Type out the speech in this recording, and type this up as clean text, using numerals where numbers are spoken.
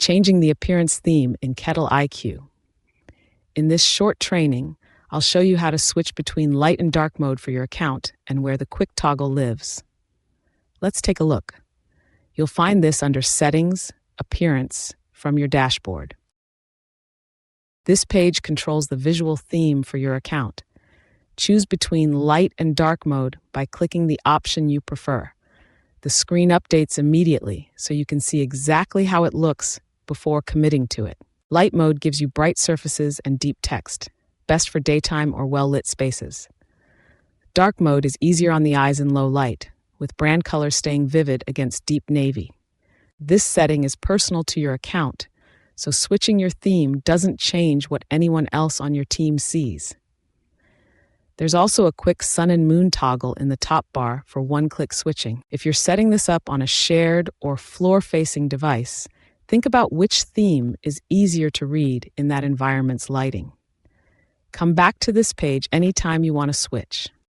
changing the appearance theme in KettleiQ. In this short training, I'll show you how to switch between light and dark mode for your account and where the quick toggle lives. Let's take a look. You'll find this under Settings, Appearance from your dashboard. This page controls the visual theme for your account. Choose between light and dark mode by clicking the option you prefer. The screen updates immediately so you can see exactly how it looks before committing to it. Light mode gives you bright surfaces and deep text, best for daytime or well-lit spaces. Dark mode is easier on the eyes in low light, with brand colors staying vivid against deep navy. This setting is personal to your account, so switching your theme doesn't change what anyone else on your team sees. There's also a quick sun and moon toggle in the top bar for one-click switching. If you're setting this up on a shared or floor-facing device, think about which theme is easier to read in that environment's lighting. Come back to this page anytime you want to switch.